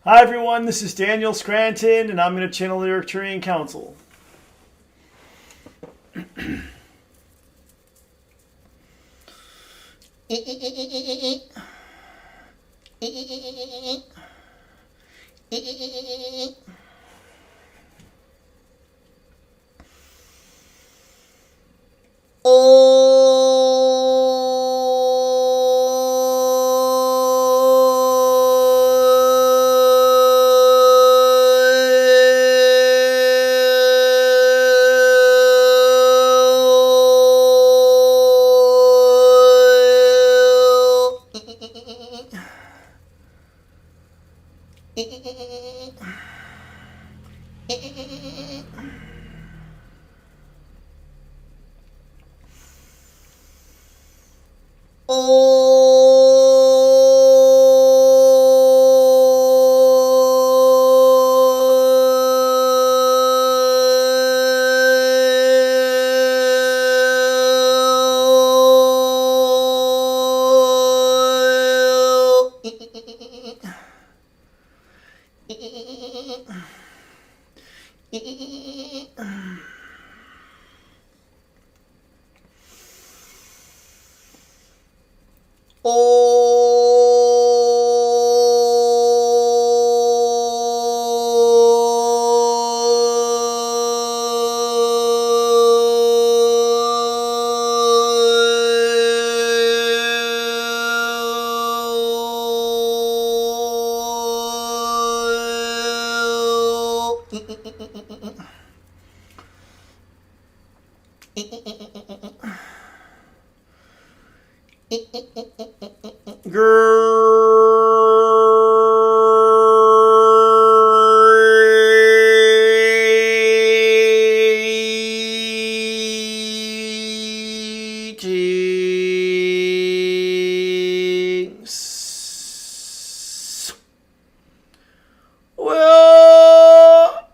Hi everyone, this is Daniel Scranton, and I'm going to channel the Arcturian Council. Greetings. Well,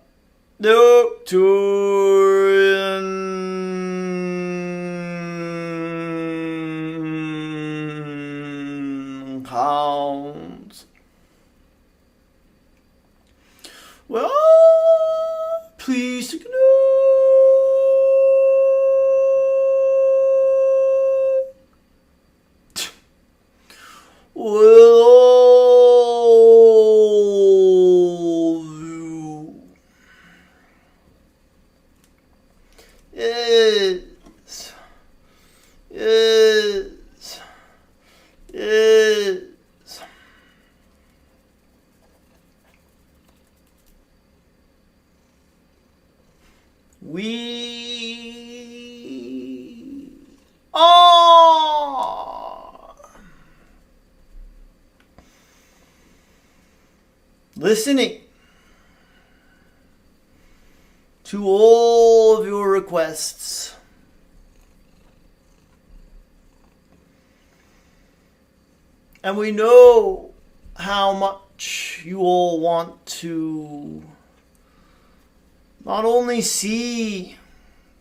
the Arcturian Council. Well, please take a note. Well, is we are listening to all of your requests. And we know how much you all want to not only see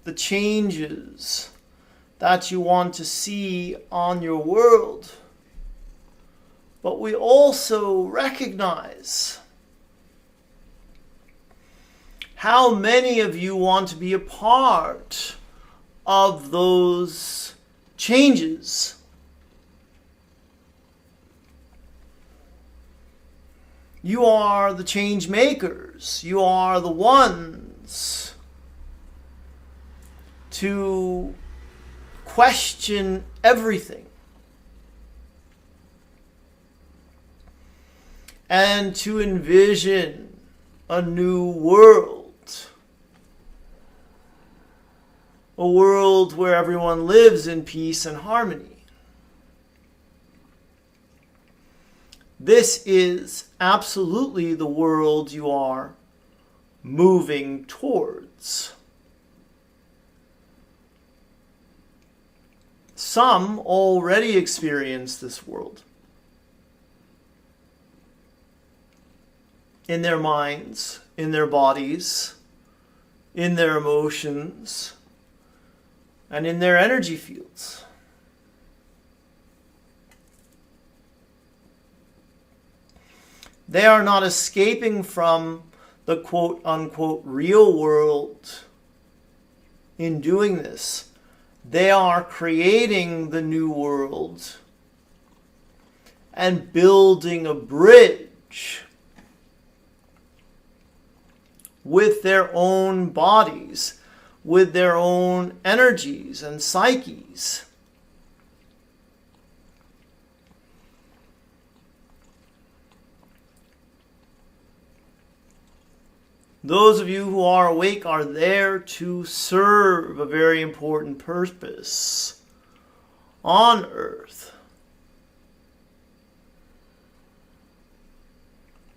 the changes that you want to see on your world, but we also recognize how many of you want to be a part of those changes. You are the change makers. You are the ones to question everything and to envision a new world. A world where everyone lives in peace and harmony. This is absolutely the world you are moving towards. Some already experience this world in their minds, in their bodies, in their emotions, and in their energy fields. They are not escaping from the quote-unquote real world in doing this. They are creating the new world and building a bridge with their own bodies, with their own energies and psyches. Those of you who are awake are there to serve a very important purpose on earth.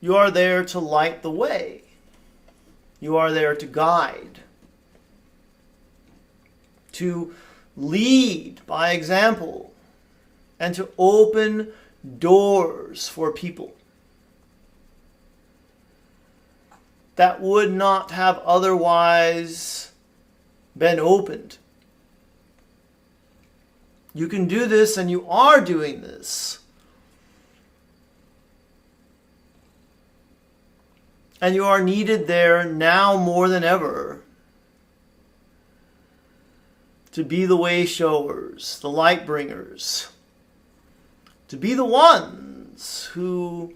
You are there to light the way. You are there to guide, to lead by example, and to open doors for people that would not have otherwise been opened. You can do this, and you are doing this. And you are needed there now more than ever to be the way showers, the light bringers, to be the ones who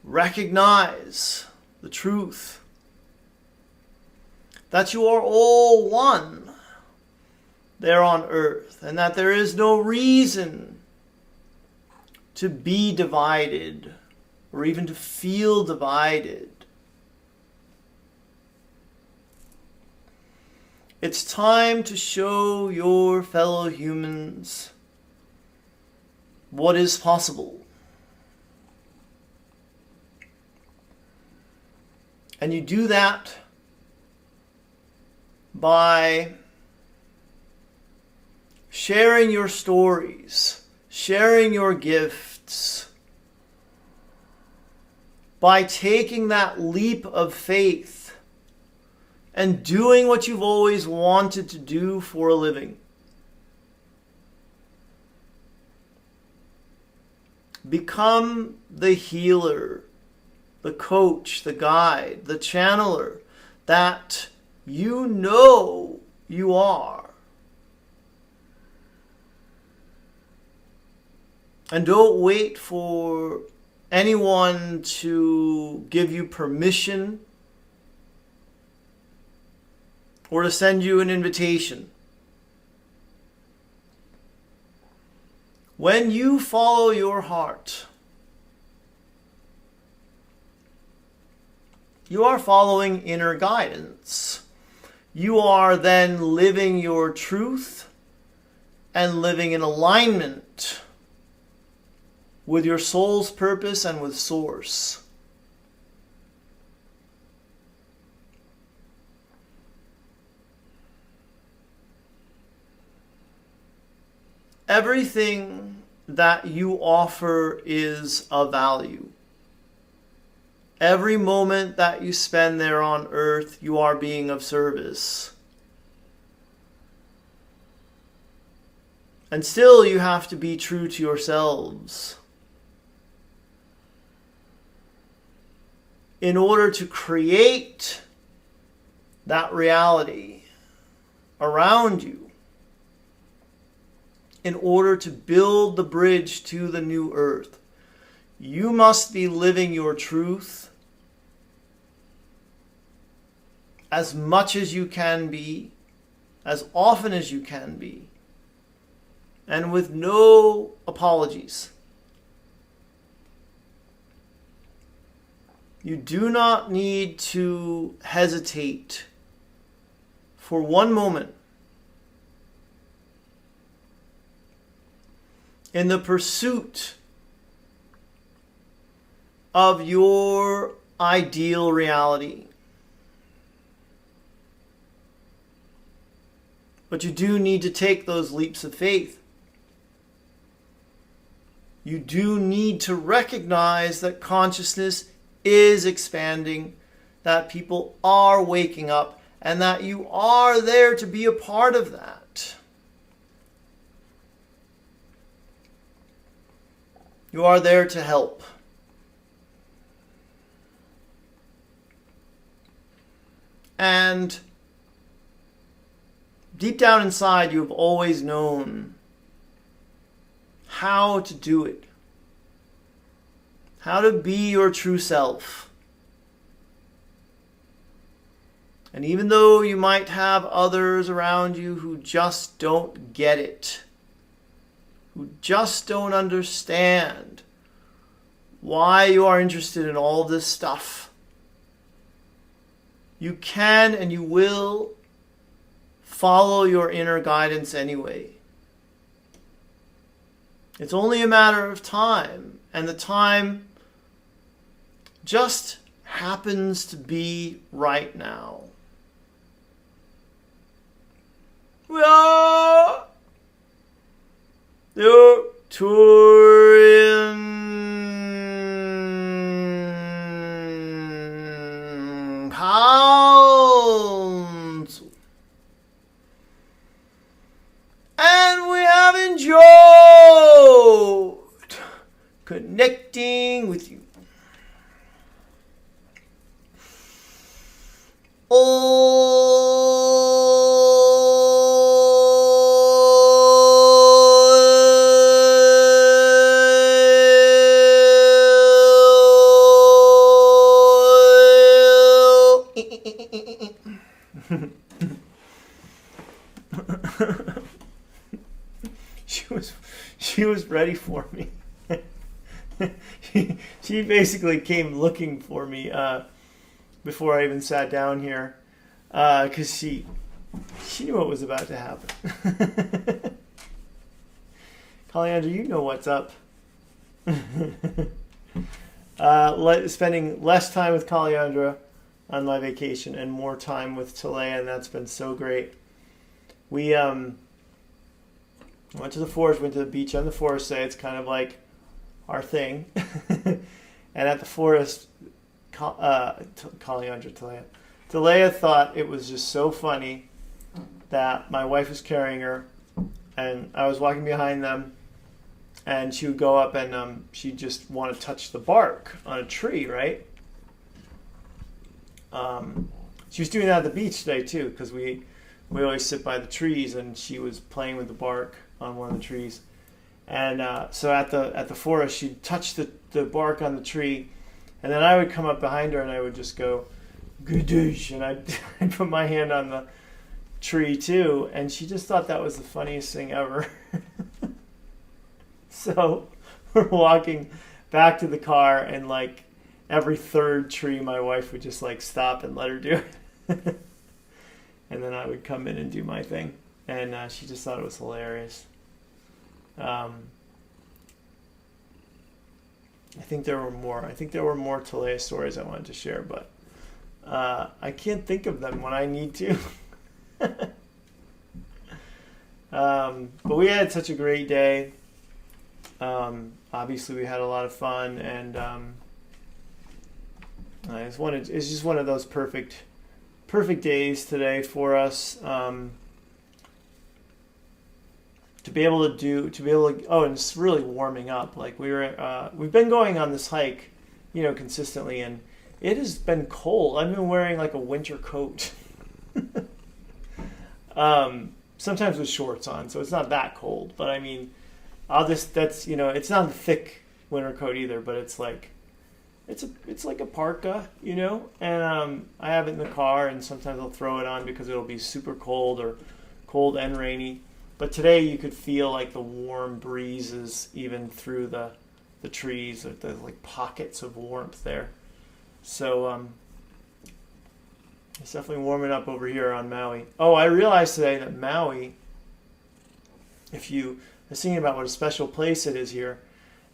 recognize the truth that you are all one there on earth, and that there is no reason to be divided or even to feel divided. It's time to show your fellow humans what is possible. And you do that by sharing your stories, sharing your gifts, by taking that leap of faith and doing what you've always wanted to do for a living. Become the healer, the coach, the guide, the channeler that you know you are. And don't wait for anyone to give you permission or to send you an invitation. When you follow your heart, you are following inner guidance. You are then living your truth and living in alignment with your soul's purpose and with Source. Everything that you offer is of value. Every moment that you spend there on earth, you are being of service. And still, you have to be true to yourselves in order to create that reality around you, in order to build the bridge to the new earth. You must be living your truth as much as you can be, as often as you can be, and with no apologies. You do not need to hesitate for one moment in the pursuit of your ideal reality. But you do need to take those leaps of faith. You do need to recognize that consciousness is expanding, that people are waking up, and that you are there to be a part of that. You are there to help. And deep down inside, you have always known how to do it. How to be your true self. And even though you might have others around you who just don't get it, who just don't understand why you are interested in all this stuff, you can and you will follow your inner guidance anyway. It's only a matter of time, and the time just happens to be right now. We are the Arcturian Council. And we have enjoyed connecting with you. She was ready for me. She basically came looking for me before I even sat down here, because she knew what was about to happen. Calandra, you know what's up. Spending less time with Calandra on my vacation and more time with Talea, and that's been so great. We went to the forest, went to the beach on the forest day. It's kind of like our thing. And at the forest, Talea thought it was just so funny that my wife was carrying her, and I was walking behind them, and she would go up and she'd just want to touch the bark on a tree, right? She was doing that at the beach today too, because we always sit by the trees, and she was playing with the bark on one of the trees. And so at the forest, she'd touch the bark on the tree, and then I would come up behind her and I would just go, "Good," and I'd put my hand on the tree too, and she just thought that was the funniest thing ever. So we're walking back to the car, and like every third tree, my wife would just like stop and let her do it. And then I would come in and do my thing, and she just thought it was hilarious. I think there were more Talea stories I wanted to share, but I can't think of them when I need to. But we had such a great day. Obviously, we had a lot of fun, and it's just one of those perfect days today for us. And it's really warming up. Like we've been going on this hike, consistently, and it has been cold. I've been wearing like a winter coat. Sometimes with shorts on, so it's not that cold. But I mean, it's not a thick winter coat either, but it's like a parka, and I have it in the car, and sometimes I'll throw it on because it'll be super cold or cold and rainy. But today you could feel like the warm breezes even through the trees, the like pockets of warmth there. So it's definitely warming up over here on Maui. Oh, I realized today that Maui, I was thinking about what a special place it is here,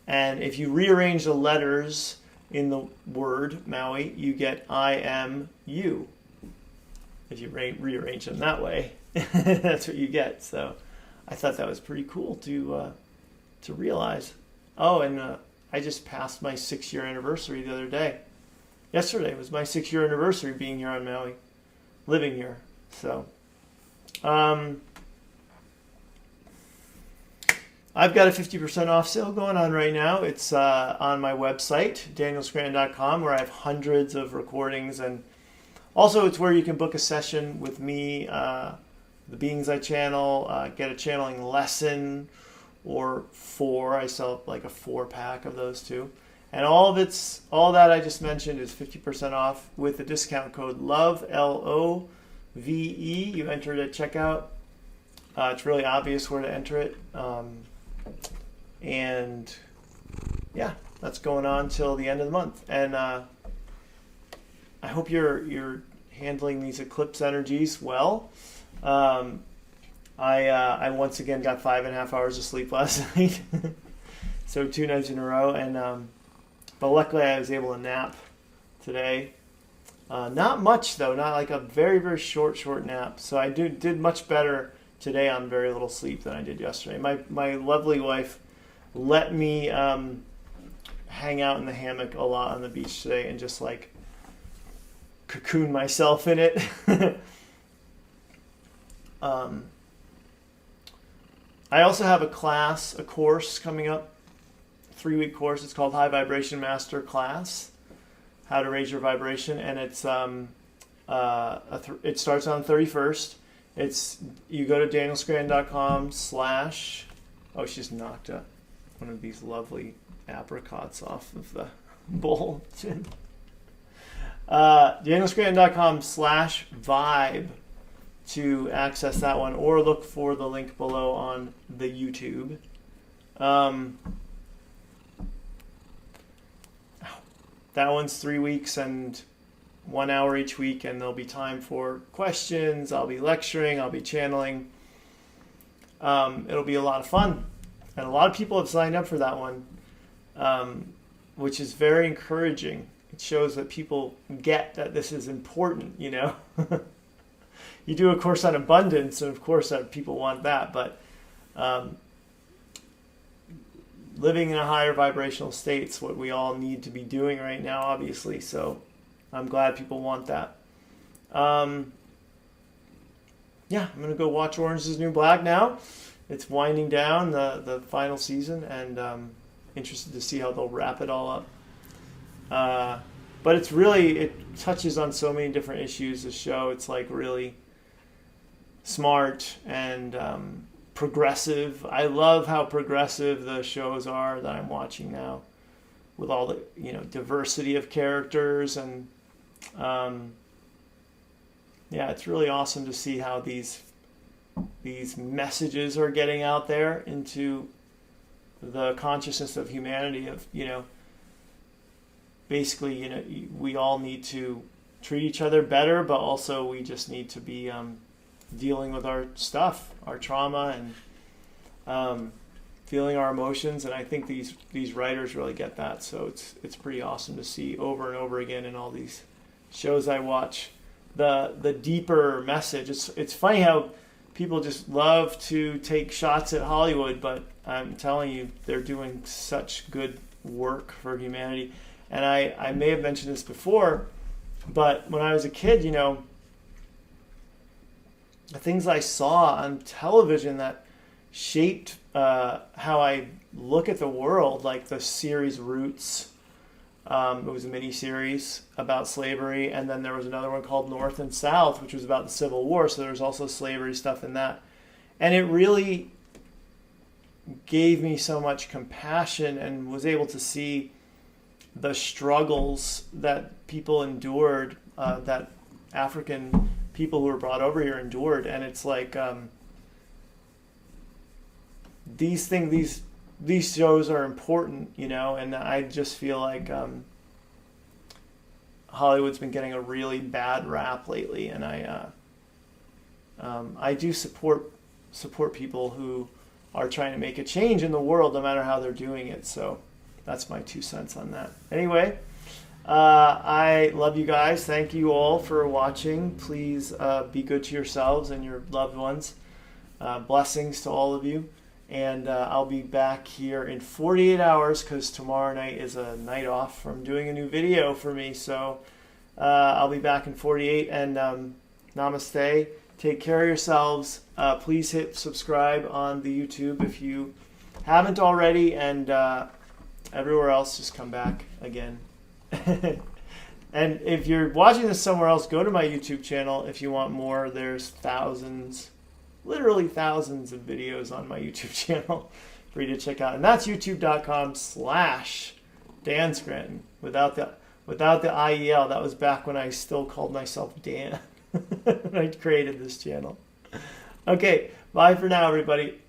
and if you rearrange the letters in the word Maui, you get I am you. If you rearrange them that way, that's what you get. So I thought that was pretty cool to realize. Oh, and I just passed my 6-year anniversary the other day. Yesterday was my 6-year anniversary being here on Maui, living here. So I've got a 50% off sale going on right now. It's on my website, danielscranton.com, where I have hundreds of recordings and Also, it's where you can book a session with me, the beings I channel, get a channeling lesson or 4. I sell like a 4-pack of those too. And all that I just mentioned is 50% off with the discount code LOVE, LOVE. You enter it at checkout. It's really obvious where to enter it. And yeah, that's going on till the end of the month. And I hope you're handling these eclipse energies well. I once again got 5.5 hours of sleep last night. So 2 nights in a row. And but luckily I was able to nap today. Not much though, not like a very, very short nap. So I did much better today on very little sleep than I did yesterday. My lovely wife let me hang out in the hammock a lot on the beach today and just like cocoon myself in it. I also have a course coming up, 3-week course. It's called High Vibration Master Class, How to Raise Your Vibration, and it's it starts on the 31st. You go to danielscranton.com/ oh, she just knocked one of these lovely apricots off of the bowl. danielscranton.com/vibe to access that one, or look for the link below on the YouTube. That one's 3 weeks and 1 hour each week, and there'll be time for questions. I'll be lecturing, I'll be channeling. It'll be a lot of fun. And a lot of people have signed up for that one, which is very encouraging. It shows that people get that this is important, you know. You do a course on abundance, and of course people want that, but living in a higher vibrational state is what we all need to be doing right now, obviously. So I'm glad people want that. Yeah, I'm going to go watch Orange is the New Black now. It's winding down the final season, and interested to see how they'll wrap it all up. But it touches on so many different issues, this show. It's like really smart and progressive. I love how progressive the shows are that I'm watching now, with all the diversity of characters, and yeah, it's really awesome to see how these messages are getting out there into the consciousness of humanity. Of basically, we all need to treat each other better, but also we just need to be dealing with our stuff, our trauma, and feeling our emotions. And I think these writers really get that. So it's pretty awesome to see over and over again in all these shows I watch the deeper message. It's funny how people just love to take shots at Hollywood, but I'm telling you, they're doing such good work for humanity. And I may have mentioned this before, but when I was a kid, the things I saw on television that shaped how I look at the world, like the series Roots. It was a mini-series about slavery, and then there was another one called North and South, which was about the Civil War, so there's also slavery stuff in that. And it really gave me so much compassion, and was able to see the struggles that people endured, that African people who were brought over here endured. And it's like these shows are important, and I just feel like Hollywood's been getting a really bad rap lately, and I do support people who are trying to make a change in the world, no matter how they're doing it. So that's my 2 cents on that. Anyway, I love you guys. Thank you all for watching. Please be good to yourselves and your loved ones. Blessings to all of you. And I'll be back here in 48 hours, because tomorrow night is a night off from doing a new video for me. So I'll be back in 48. And namaste. Take care of yourselves. Please hit subscribe on the YouTube if you haven't already. And everywhere else, just come back again. And if you're watching this somewhere else, go to my YouTube channel if you want more. There's thousands, literally thousands of videos on my YouTube channel for you to check out. And that's youtube.com/Dan Scranton without the IEL. That was back when I still called myself Dan when I created this channel. Okay, bye for now, everybody.